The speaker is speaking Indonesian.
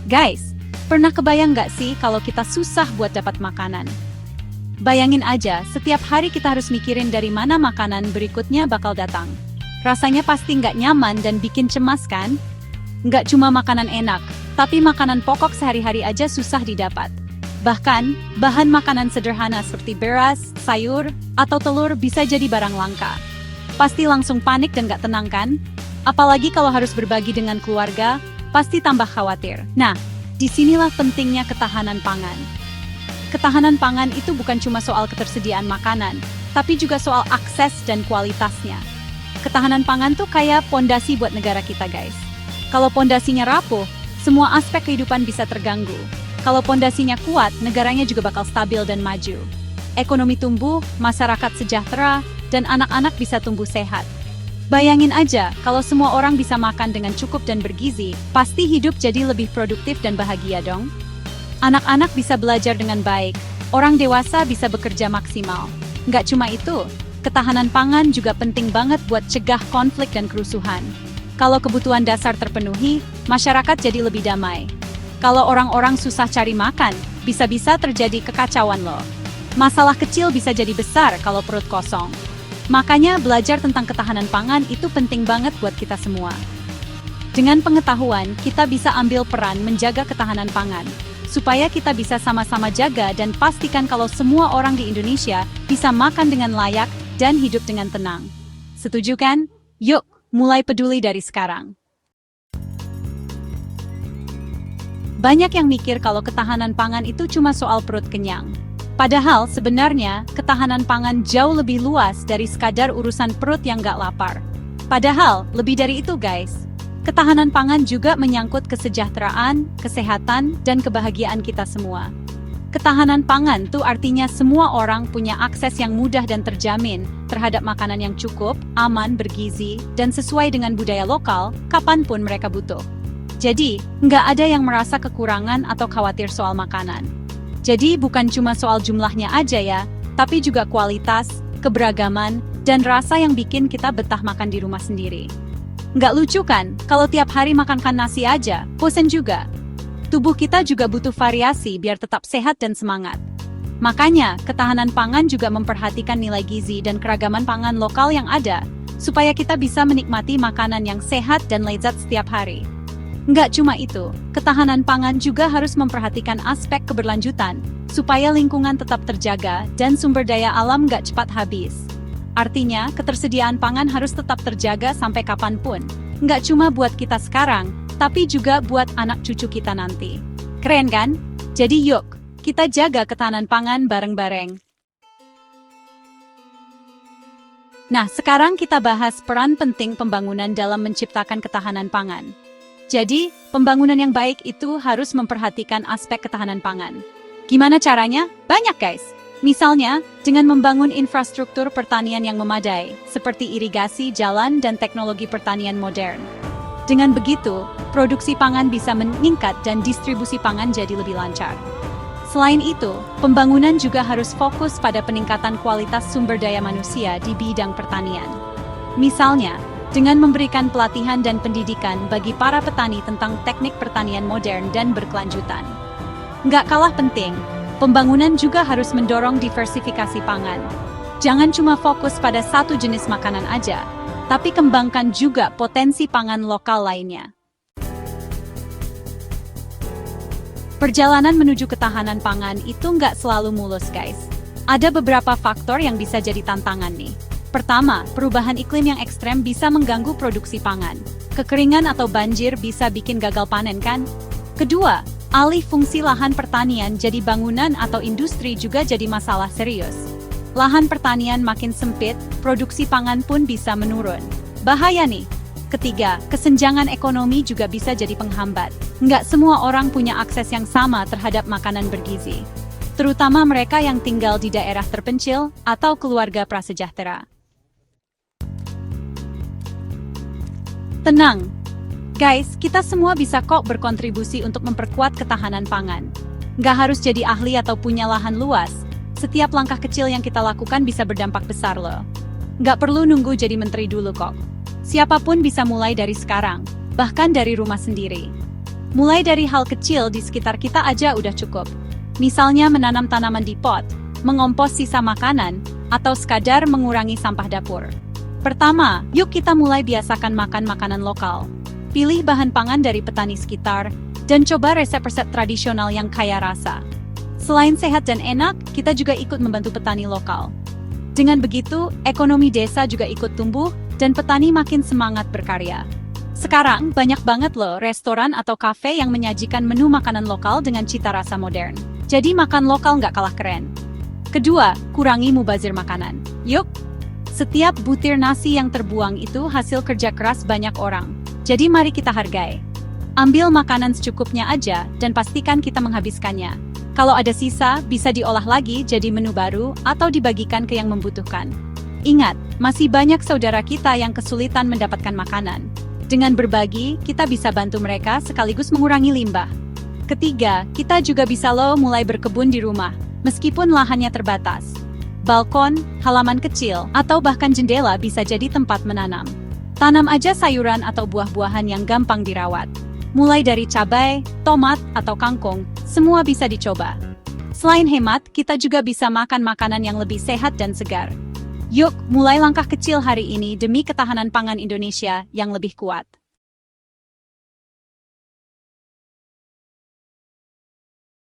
Guys, pernah kebayang nggak sih kalau kita susah buat dapat makanan? Bayangin aja, setiap hari kita harus mikirin dari mana makanan berikutnya bakal datang. Rasanya pasti nggak nyaman dan bikin cemas kan? Nggak cuma makanan enak, tapi makanan pokok sehari-hari aja susah didapat. Bahkan, bahan makanan sederhana seperti beras, sayur, atau telur bisa jadi barang langka. Pasti langsung panik dan nggak tenang kan? Apalagi kalau harus berbagi dengan keluarga, pasti tambah khawatir. Nah, disinilah pentingnya ketahanan pangan. Ketahanan pangan itu bukan cuma soal ketersediaan makanan, tapi juga soal akses dan kualitasnya. Ketahanan pangan tuh kayak pondasi buat negara kita, guys. Kalau pondasinya rapuh, semua aspek kehidupan bisa terganggu. Kalau pondasinya kuat, negaranya juga bakal stabil dan maju. Ekonomi tumbuh, masyarakat sejahtera, dan anak-anak bisa tumbuh sehat. Bayangin aja, kalau semua orang bisa makan dengan cukup dan bergizi, pasti hidup jadi lebih produktif dan bahagia dong. Anak-anak bisa belajar dengan baik, orang dewasa bisa bekerja maksimal. Nggak cuma itu, ketahanan pangan juga penting banget buat cegah konflik dan kerusuhan. Kalau kebutuhan dasar terpenuhi, masyarakat jadi lebih damai. Kalau orang-orang susah cari makan, bisa-bisa terjadi kekacauan loh. Masalah kecil bisa jadi besar kalau perut kosong. Makanya belajar tentang ketahanan pangan itu penting banget buat kita semua. Dengan pengetahuan, kita bisa ambil peran menjaga ketahanan pangan, supaya kita bisa sama-sama jaga dan pastikan kalau semua orang di Indonesia bisa makan dengan layak dan hidup dengan tenang. Setuju kan? Yuk, mulai peduli dari sekarang. Banyak yang mikir kalau ketahanan pangan itu cuma soal perut kenyang. Padahal sebenarnya ketahanan pangan jauh lebih luas dari sekadar urusan perut yang gak lapar. Padahal lebih dari itu guys, ketahanan pangan juga menyangkut kesejahteraan, kesehatan, dan kebahagiaan kita semua. Ketahanan pangan tuh artinya semua orang punya akses yang mudah dan terjamin terhadap makanan yang cukup, aman, bergizi, dan sesuai dengan budaya lokal kapanpun mereka butuh. Jadi, nggak ada yang merasa kekurangan atau khawatir soal makanan. Jadi bukan cuma soal jumlahnya aja ya, tapi juga kualitas, keberagaman, dan rasa yang bikin kita betah makan di rumah sendiri. Nggak lucu kan, kalau tiap hari makan nasi aja, bosen juga. Tubuh kita juga butuh variasi biar tetap sehat dan semangat. Makanya, ketahanan pangan juga memperhatikan nilai gizi dan keragaman pangan lokal yang ada, supaya kita bisa menikmati makanan yang sehat dan lezat setiap hari. Nggak cuma itu, ketahanan pangan juga harus memperhatikan aspek keberlanjutan, supaya lingkungan tetap terjaga dan sumber daya alam nggak cepat habis. Artinya, ketersediaan pangan harus tetap terjaga sampai kapanpun. Nggak cuma buat kita sekarang, tapi juga buat anak cucu kita nanti. Keren kan? Jadi yuk, kita jaga ketahanan pangan bareng-bareng. Nah, sekarang kita bahas peran penting pembangunan dalam menciptakan ketahanan pangan. Jadi, pembangunan yang baik itu harus memperhatikan aspek ketahanan pangan. Gimana caranya? Banyak guys. Misalnya, dengan membangun infrastruktur pertanian yang memadai, seperti irigasi, jalan, dan teknologi pertanian modern. Dengan begitu, produksi pangan bisa meningkat dan distribusi pangan jadi lebih lancar. Selain itu, pembangunan juga harus fokus pada peningkatan kualitas sumber daya manusia di bidang pertanian. Misalnya, dengan memberikan pelatihan dan pendidikan bagi para petani tentang teknik pertanian modern dan berkelanjutan. Nggak kalah penting, pembangunan juga harus mendorong diversifikasi pangan. Jangan cuma fokus pada satu jenis makanan aja, tapi kembangkan juga potensi pangan lokal lainnya. Perjalanan menuju ketahanan pangan itu nggak selalu mulus guys. Ada beberapa faktor yang bisa jadi tantangan nih. Pertama, perubahan iklim yang ekstrem bisa mengganggu produksi pangan. Kekeringan atau banjir bisa bikin gagal panen kan? Kedua, alih fungsi lahan pertanian jadi bangunan atau industri juga jadi masalah serius. Lahan pertanian makin sempit, produksi pangan pun bisa menurun. Bahaya nih. Ketiga, kesenjangan ekonomi juga bisa jadi penghambat. Nggak semua orang punya akses yang sama terhadap makanan bergizi. Terutama mereka yang tinggal di daerah terpencil atau keluarga prasejahtera. Tenang, guys, kita semua bisa kok berkontribusi untuk memperkuat ketahanan pangan. Nggak harus jadi ahli atau punya lahan luas, setiap langkah kecil yang kita lakukan bisa berdampak besar loh. Nggak perlu nunggu jadi menteri dulu kok. Siapapun bisa mulai dari sekarang, bahkan dari rumah sendiri. Mulai dari hal kecil di sekitar kita aja udah cukup. Misalnya menanam tanaman di pot, mengompos sisa makanan, atau sekadar mengurangi sampah dapur. Pertama, yuk kita mulai biasakan makan makanan lokal. Pilih bahan pangan dari petani sekitar, dan coba resep-resep tradisional yang kaya rasa. Selain sehat dan enak, kita juga ikut membantu petani lokal. Dengan begitu, ekonomi desa juga ikut tumbuh, dan petani makin semangat berkarya. Sekarang, banyak banget loh restoran atau kafe yang menyajikan menu makanan lokal dengan cita rasa modern. Jadi makan lokal nggak kalah keren. Kedua, kurangi mubazir makanan. Yuk! Setiap butir nasi yang terbuang itu hasil kerja keras banyak orang. Jadi mari kita hargai. Ambil makanan secukupnya aja dan pastikan kita menghabiskannya. Kalau ada sisa, bisa diolah lagi jadi menu baru atau dibagikan ke yang membutuhkan. Ingat, masih banyak saudara kita yang kesulitan mendapatkan makanan. Dengan berbagi, kita bisa bantu mereka sekaligus mengurangi limbah. Ketiga, kita juga bisa mulai berkebun di rumah, meskipun lahannya terbatas. Balkon, halaman kecil, atau bahkan jendela bisa jadi tempat menanam. Tanam aja sayuran atau buah-buahan yang gampang dirawat. Mulai dari cabai, tomat, atau kangkung, semua bisa dicoba. Selain hemat, kita juga bisa makan makanan yang lebih sehat dan segar. Yuk, mulai langkah kecil hari ini demi ketahanan pangan Indonesia yang lebih kuat.